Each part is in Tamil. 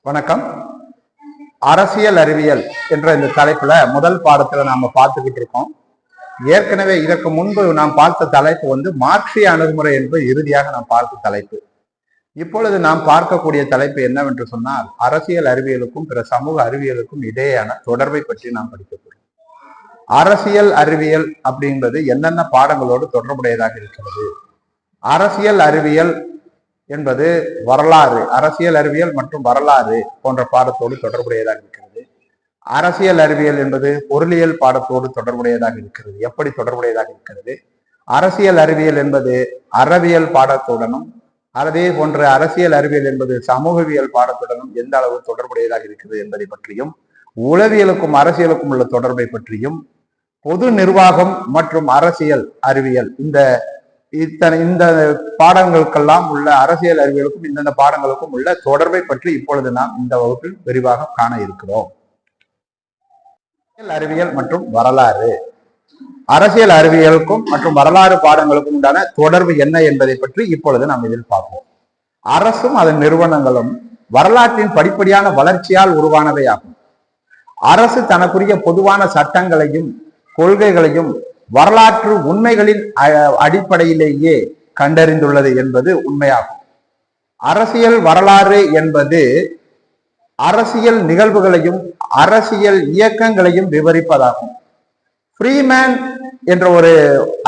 வணக்கம். அரசியல் அறிவியல் என்ற இந்த தலைப்புல முதல் பாடத்துல நாம பார்த்துக்கிட்டு இருக்கோம். ஏற்கனவே இதற்கு முன்பு நாம் பார்த்த தலைப்பு மார்க்சிய அணுகுமுறை என்பது இறுதியாக நாம் பார்த்த தலைப்பு. இப்பொழுது நாம் பார்க்கக்கூடிய தலைப்பு என்னவென்று சொன்னால், அரசியல் அறிவியலுக்கும் பிற சமூக அறிவியலுக்கும் இடையேயான தொடர்பை பற்றி நாம் படிக்கப்படுகிறோம். அரசியல் அறிவியல் அப்படின்றது என்னென்ன பாடங்களோடு தொடர்புடையதாக இருக்கிறது? அரசியல் அறிவியல் என்பது வரலாறு, அரசியல் அறிவியல் மற்றும் வரலாறு போன்ற பாடத்தோடு தொடர்புடையதாக இருக்கிறது. அரசியல் அறிவியல் என்பது பொருளியல் பாடத்தோடு தொடர்புடையதாக இருக்கிறது. எப்படி தொடர்புடையதாக இருக்கிறது? அரசியல் அறிவியல் என்பது அறவியல் பாடத்துடனும், அதே போன்ற அரசியல் அறிவியல் என்பது சமூகவியல் பாடத்துடனும் எந்த அளவு தொடர்புடையதாக இருக்கிறது என்பதை பற்றியும், உளவியலுக்கும் அரசியலுக்கும் உள்ள தொடர்பை பற்றியும், பொது நிர்வாகம் மற்றும் அரசியல் அறிவியல் இந்த பாடங்களுக்கெல்லாம் உள்ள அரசியல் அறிவியலுக்கும் இந்தந்த பாடங்களுக்கும் உள்ள தொடர்பை பற்றி இப்பொழுது நாம் இந்த வகுப்பில் விரிவாக காண இருக்கிறோம். அறிவியல் மற்றும் வரலாறு. அரசியல் அறிவியலுக்கும் மற்றும் வரலாறு பாடங்களுக்கும் உண்டான தொடர்பு என்ன என்பதை பற்றி இப்பொழுது நாம் இதில் பார்ப்போம். அரசும் அதன் நிறுவனங்களும் வரலாற்றின் படிப்படியான வளர்ச்சியால் உருவானவை ஆகும். அரசு தனக்குரிய பொதுவான சட்டங்களையும் கொள்கைகளையும் வரலாற்று உண்மைகளின் அடிப்படையிலேயே கண்டறிந்துள்ளது என்பது உண்மையாகும். அரசியல் வரலாறு என்பது அரசியல் நிகழ்வுகளையும் அரசியல் இயக்கங்களையும் விவரிப்பதாகும். ஃப்ரீமேன் என்ற ஒரு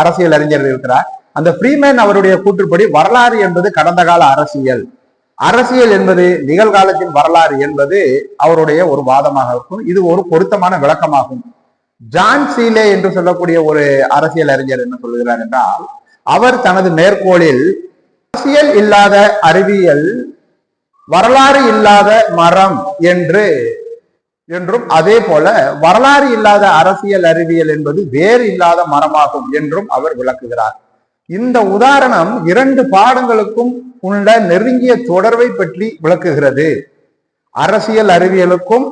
அரசியல் அறிஞர் இருக்கிறார். அந்த ஃப்ரீமேன் அவருடைய கூற்றுப்படி வரலாறு என்பது கடந்த கால அரசியல், அரசியல் என்பது நிகழ்காலத்தின் வரலாறு என்பது அவருடைய ஒரு வாதமாக இருக்கும். இது ஒரு பொருத்தமான விளக்கமாகும். ஜான் சீலே என்று சொல்லக்கூடிய ஒரு அரசியல் அறிஞர் என்ன சொல்லுகிறார் என்றால், அவர் தனது மேற்கோளில் அரசியல் இல்லாத அறிவியல் வரலாறு இல்லாத மரம் என்றும், அதே போல வரலாறு இல்லாத அரசியல் அறிவியல் என்பது வேறு இல்லாத மரமாகும் என்றும் அவர் விளக்குகிறார். இந்த உதாரணம் இரண்டு பாடங்களுக்கும் உள்ள நெருங்கிய தொடர்பை பற்றி விளக்குகிறது. அரசியல் அறிவியலுக்கும்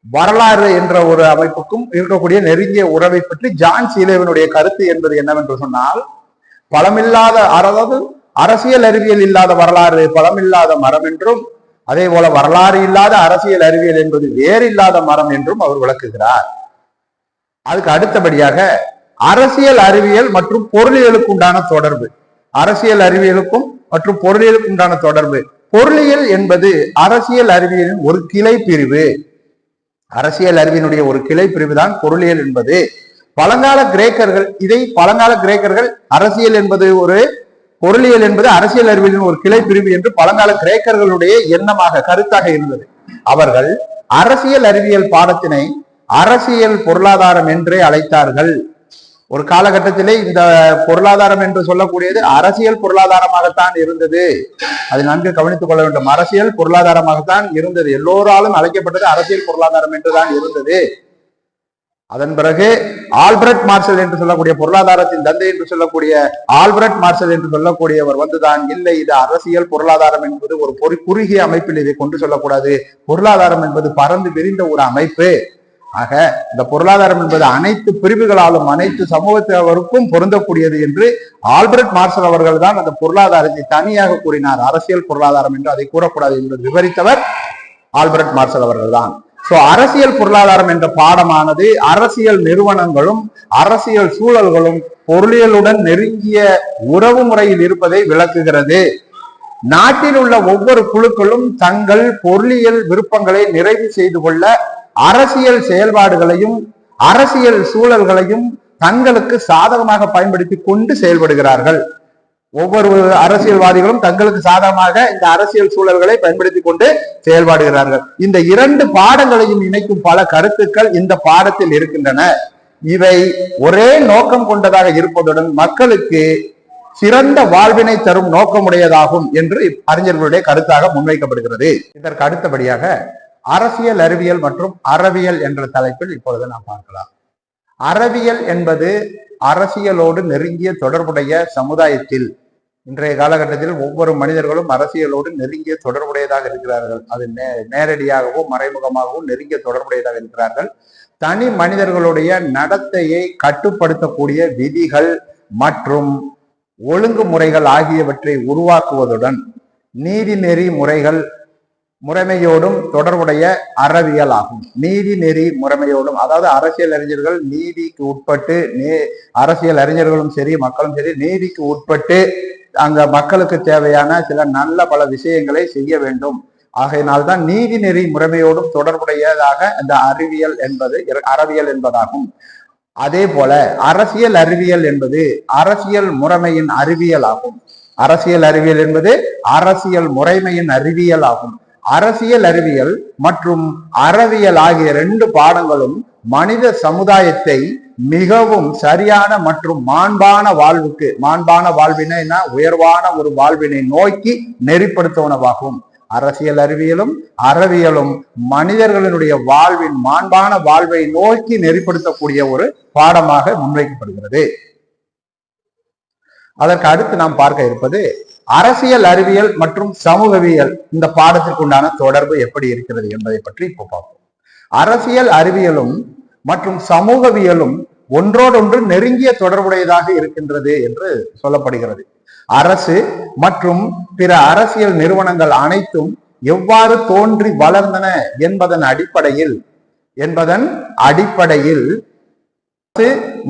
வரலாறு என்ற ஒரு அமைப்புக்கும் இருக்கக்கூடிய நெருங்கிய உறவை பற்றி ஜான் சீலேவினுடைய கருத்து என்பது என்னவென்று சொன்னால், பலமில்லாத, அதாவது அரசியல் அறிவியல் இல்லாத வரலாறு பலமில்லாத மரம் என்றும், அதே போல வரலாறு இல்லாத அரசியல் அறிவியல் என்பது வேறு இல்லாத மரம் என்றும் அவர் விளக்குகிறார். அதுக்கு அடுத்தபடியாக அரசியல் அறிவியல் மற்றும் பொருளியலுக்கு உண்டான தொடர்பு. அரசியல் அறிவியலுக்கும் மற்றும் பொருளியலுக்கு உண்டான தொடர்பு. பொருளியல் என்பது அரசியல் அறிவியலின் ஒரு கிளை பிரிவு. அரசியல் அறிவினுடைய ஒரு கிளை பிரிவு தான் பொருளியல் என்பது. பழங்கால கிரேக்கர்கள் அரசியல் என்பது ஒரு பொருளியல் என்பது அரசியல் அறிவியலின் ஒரு கிளை பிரிவு என்று பழங்கால கிரேக்கர்களுடைய எண்ணமாக, கருத்தாக இருந்தது. அவர்கள் அரசியல் அறிவியல் பாடத்தினை அரசியல் பொருளாதாரம் என்றே அழைத்தார்கள். ஒரு காலகட்டத்திலே இந்த பொருளாதாரம் என்று சொல்லக்கூடியது அரசியல் பொருளாதாரமாகத்தான் இருந்தது. அதை நன்கு கவனித்துக் கொள்ள வேண்டும். அரசியல் பொருளாதாரமாகத்தான் இருந்தது. எல்லோராலும் அழைக்கப்பட்டது அரசியல் பொருளாதாரம் என்றுதான் இருந்தது. அதன் பிறகு ஆல்பர்ட் மார்ஷல் என்று சொல்லக்கூடிய பொருளாதாரத்தின் தந்தை என்று சொல்லக்கூடிய ஆல்பர்ட் மார்ஷல் என்று சொல்லக்கூடியவர் வந்துதான், இல்லை, இது அரசியல் பொருளாதாரம் என்பது ஒரு குறுகிய அமைப்பில் இதை கொண்டு சொல்லக்கூடாது, பொருளாதாரம் என்பது பறந்து விரிந்த ஒரு அமைப்பு, ஆக இந்த பொருளாதாரம் என்பது அனைத்து பிரிவுகளாலும் அனைத்து சமூகத்தினருக்கும் பொருந்தக்கூடியது என்று ஆல்பர்ட் மார்ஷல் அவர்கள் தான் அந்த பொருளாதாரத்தை தனியாக கூறினார். அரசியல் பொருளாதாரம் என்று அதை கூறக்கூடாது என்று விவரித்தவர் ஆல்பர்ட் மார்ஷல் அவர்கள் தான். சோ அரசியல் பொருளாதாரம் என்ற பாடமானது அரசியல் நிறுவனங்களும் அரசியல் சூழல்களும் பொருளியலுடன் நெருங்கிய உறவு முறையில் இருப்பதை விளக்குகிறது. நாட்டில் உள்ள ஒவ்வொரு குழுக்களும் தங்கள் பொருளியல் விருப்பங்களை நிறைவு செய்து கொள்ள அரசியல் செயல்பாடுகளையும் அரசியல் சூழல்களையும் தங்களுக்கு சாதகமாக பயன்படுத்தி கொண்டு செயல்படுகிறார்கள். ஒவ்வொரு அரசியல்வாதிகளும் தங்களுக்கு சாதகமாக இந்த அரசியல் சூழல்களை பயன்படுத்தி கொண்டு செயல்படுகிறார்கள். இந்த இரண்டு பாடங்களையும் இணைக்கும் பல கருத்துக்கள் இந்த பாடத்தில் இருக்கின்றன. இவை ஒரே நோக்கம் கொண்டதாக இருப்பதுடன் மக்களுக்கு சிறந்த வாழ்வினை தரும் நோக்கமுடையதாகும் என்று அறிஞர்களுடைய கருத்தாக முன்வைக்கப்படுகிறது. இதற்கு அடுத்தபடியாக அரசியல் அறிவியல் மற்றும் அறவியல் என்ற தலைப்பில் இப்பொழுது நாம் பார்க்கலாம். அறவியல் என்பது அரசியலோடு நெருங்கிய தொடர்புடைய சமுதாயத்தில் இன்றைய காலகட்டத்தில் ஒவ்வொரு மனிதர்களும் அரசியலோடு நெருங்கிய தொடர்புடையதாக இருக்கிறார்கள். அது நேரடியாகவும் மறைமுகமாகவும் நெருங்கிய தொடர்புடையதாக இருக்கிறார்கள். தனி மனிதர்களுடைய நடத்தையை கட்டுப்படுத்தக்கூடிய விதிகள் மற்றும் ஒழுங்குமுறைகள் ஆகியவற்றை உருவாக்குவதுடன் நீதிநெறி முறைகள் முறைமையோடும் தொடர்புடைய அறவியல் ஆகும். நீதி நெறி முறைமையோடும், அதாவது அரசியல் அறிஞர்கள் நீதிக்கு உட்பட்டு, அரசியல் அறிஞர்களும் சரி மக்களும் சரி நீதிக்கு உட்பட்டு அங்க மக்களுக்கு தேவையான சில நல்ல பல விஷயங்களை செய்ய வேண்டும். ஆகையினால்தான் நீதி நெறி முறைமையோடும் தொடர்புடையதாக இந்த அறவியல் என்பதாகும். அதே போல அரசியல் அறிவியல் என்பது அரசியல் முறைமையின் அறிவியல் ஆகும். அரசியல் அறிவியல் என்பது அரசியல் முறைமையின் அறிவியல் ஆகும். அரசியல் அறிவியல் மற்றும் அறவியல் ஆகிய 2 பாடங்களும் மனித சமுதாயத்தை மிகவும் சரியான மற்றும் மாண்பான வாழ்வினை உயர்வான ஒரு வாழ்வினை நோக்கி நெறிப்படுத்துவனவாகும். அரசியல் அறிவியலும் அறவியலும் மனிதர்களினுடைய மாண்பான வாழ்வை நோக்கி நெறிப்படுத்தக்கூடிய ஒரு பாடமாக முன்வைக்கப்படுகிறது. அதற்கு அடுத்து நாம் பார்க்க இருப்பது அரசியல் அறிவியல் மற்றும் சமூகவியல். இந்த பாடத்திற்கு உண்டான தொடர்பு எப்படி இருக்கிறது என்பதை பற்றி இப்போ பார்ப்போம். அரசியல் அறிவியலும் மற்றும் சமூகவியலும் ஒன்றோடொன்று நெருங்கிய தொடர்புடையதாக இருக்கின்றது என்று சொல்லப்படுகிறது. அரசு மற்றும் பிற அரசியல் நிறுவனங்கள் அனைத்தும் எவ்வாறு தோன்றி வளர்ந்தன என்பதன் அடிப்படையில்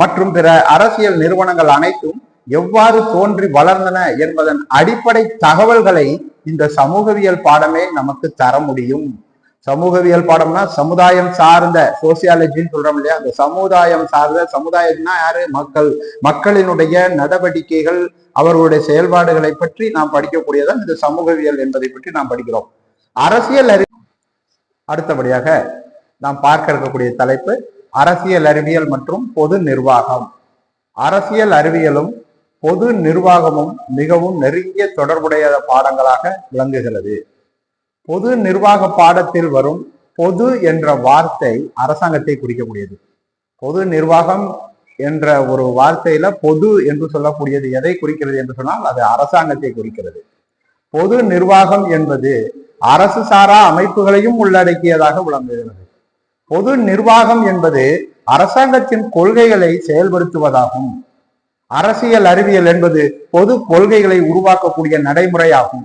மற்றும் பிற அரசியல் நிறுவனங்கள் அனைத்தும் எவ்வாறு தோன்றி வளர்ந்தன என்பதன் அடிப்படை தகவல்களை இந்த சமூகவியல் பாடமே நமக்கு தர முடியும். சமூகவியல் பாடம்னா சமுதாயம் சார்ந்த, சோசியாலஜின்னு சொல்றோம் இல்லையா, அந்த சமுதாயம் சார்ந்த, சமுதாயம்னா யாரு? மக்களினுடைய நடவடிக்கைகள், அவர்களுடைய செயல்பாடுகளை பற்றி நாம் படிக்கக்கூடியதான் இந்த சமூகவியல் என்பதை பற்றி நாம் படிக்கிறோம். அரசியல் அடுத்தபடியாக நாம் பார்க்க இருக்கக்கூடிய தலைப்பு அரசியல் அறிவியல் மற்றும் பொது நிர்வாகம். அரசியல் அறிவியலும் பொது நிர்வாகமும் மிகவும் நெருங்கிய தொடர்புடைய பாடங்களாக விளங்குகிறது. பொது நிர்வாக பாடத்தில் வரும் பொது என்ற வார்த்தை அரசாங்கத்தை குறிக்கக்கூடியது. பொது நிர்வாகம் என்ற ஒரு வார்த்தையில பொது என்று சொல்லக்கூடியது எதை குறிக்கிறது என்று சொன்னால் அது அரசாங்கத்தை குறிக்கிறது. பொது நிர்வாகம் என்பது அரசு சாரா அமைப்புகளையும் உள்ளடக்கியதாக விளங்குகிறது. பொது நிர்வாகம் என்பது அரசாங்கத்தின் கொள்கைகளை செயல்படுத்துவதாகும். அரசியல் அறிவியல் என்பது பொது கொள்கைகளை உருவாக்கக்கூடிய நடைமுறையாகும்.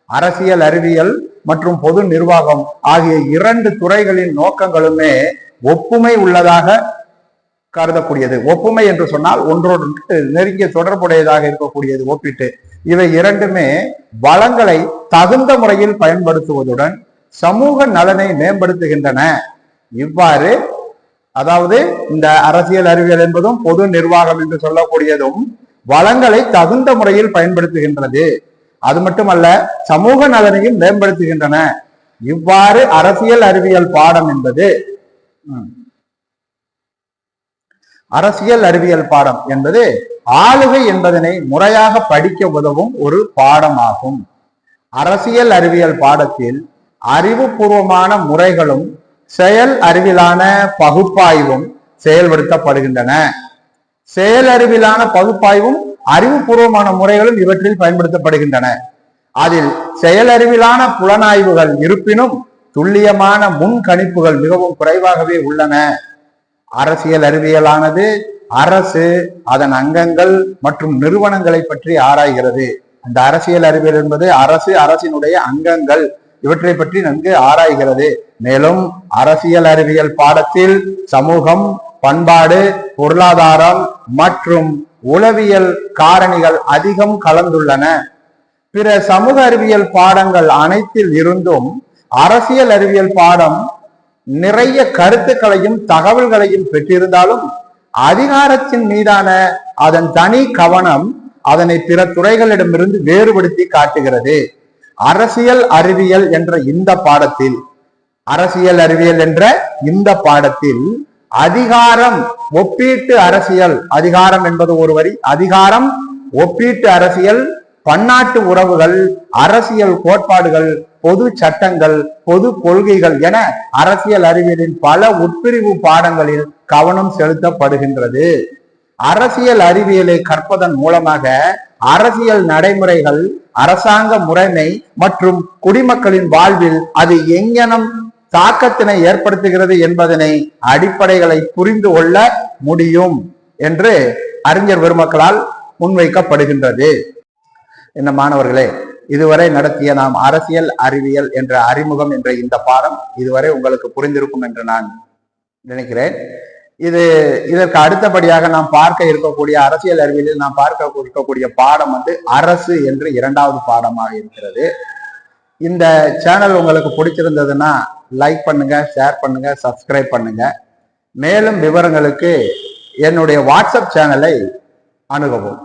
அரசியல் அறிவியல் மற்றும் பொது நிர்வாகம் ஆகிய 2 துறைகளின் நோக்கங்களுமே ஒப்புமை உள்ளதாக கருதக்கூடியது. ஒப்புமை என்று சொன்னால் ஒன்றோடு நெருங்கிய தொடர்புடையதாக இருக்கக்கூடியது. ஒப்பிட்டு இவை 2மே வளங்களை தகுந்த முறையில் பயன்படுத்துவதுடன் சமூக நலனை மேம்படுத்துகின்றன. இவ்வாறு அதாவது இந்த அரசியல் அறிவியல் என்பதும் பொது நிர்வாகம் என்று சொல்லக்கூடியதும் வளங்களை தகுந்த முறையில் பயன்படுத்துகின்றது. அது மட்டுமல்ல, சமூக நலனையும் மேம்படுத்துகின்றன. இவ்வாறு அரசியல் அறிவியல் பாடம் என்பது ஆளுகை என்பதனை முறையாக படிக்க உதவும் ஒரு பாடமாகும். அரசியல் அறிவியல் பாடத்தில் அறிவுபூர்வமான முறைகளும் செயல் அறிவிலான பகுப்பாய்வும் செயல்படுத்தப்படுகின்றன. செயல் அறிவிலான பகுப்பாய்வும் அறிவுபூர்வமான முறைகளும் இவற்றில் பயன்படுத்தப்படுகின்றன. அதில் செயலறிவிலான புலனாய்வுகள் இருப்பினும் துல்லியமான முன்கணிப்புகள் மிகவும் குறைவாகவே உள்ளன. அரசியல் அறிவியலானது அரசு, அதன் அங்கங்கள் மற்றும் நிறுவனங்களை பற்றி ஆராய்கிறது. அந்த அரசியல் அறிவியல் என்பது அரசு, அரசினுடைய அங்கங்கள் இவற்றை பற்றி நன்கு ஆராய்கிறது. மேலும் அரசியல் அறிவியல் பாடத்தில் சமூகம், பண்பாடு, பொருளாதாரம் மற்றும் உளவியல் காரணிகள் அதிகம் கலந்துள்ளன. பிற சமூக அறிவியல் பாடங்கள் அனைத்தில் இருந்தும் அரசியல் அறிவியல் பாடம் நிறைய கருத்துக்களையும் தகவல்களையும் பெற்றிருந்தாலும் அதிகாரத்தின் மீதான அதன் தனி கவனம் அதனை பிற துறைகளிடமிருந்து வேறுபடுத்தி காட்டுகிறது. அரசியல் அறிவியல் என்ற இந்த பாடத்தில் அதிகாரம், ஒப்பீட்டு அரசியல், அதிகாரம் என்பது ஒரு வரி, அதிகாரம், ஒப்பீட்டு அரசியல், பன்னாட்டு உறவுகள், அரசியல் கோட்பாடுகள், பொது சட்டங்கள், பொது கொள்கைகள் என அரசியல் அறிவியலின் பல உட்பிரிவு பாடங்களில் கவனம் செலுத்தப்படுகின்றது. அரசியல் அறிவியலை கற்பதன் மூலமாக அரசியல் நடைமுறைகள், அரசாங்க முறைமை மற்றும் குடிமக்களின் வாழ்வில் அது எங்கனம் தாக்கத்தினை ஏற்படுத்துகிறது என்பதனை அடிப்படைகளை புரிந்து கொள்ள முடியும் என்று அறிஞர் பெருமக்களால் முன்வைக்கப்படுகின்றது. என்ன மாணவர்களே, இதுவரை நடத்திய நாம் அரசியல் அறிவியல் என்ற அறிமுகம் என்ற இந்த பாடம் இதுவரை உங்களுக்கு புரிந்திருக்கும் என்று நான் நினைக்கிறேன். இதற்கு அடுத்தபடியாக நாம் பார்க்க இருக்கக்கூடிய அரசியல் அறிவியலில் நாம் பார்க்க இருக்கக்கூடிய பாடம் அரசு என்று 2வது பாடமாக இருக்கிறது. இந்த சேனல் உங்களுக்கு பிடிச்சிருந்ததுன்னா லைக் பண்ணுங்க, ஷேர் பண்ணுங்க, சப்ஸ்கிரைப் பண்ணுங்க. மேலும் விவரங்களுக்கு என்னுடைய வாட்ஸ்அப் சேனலை அணுகவும்.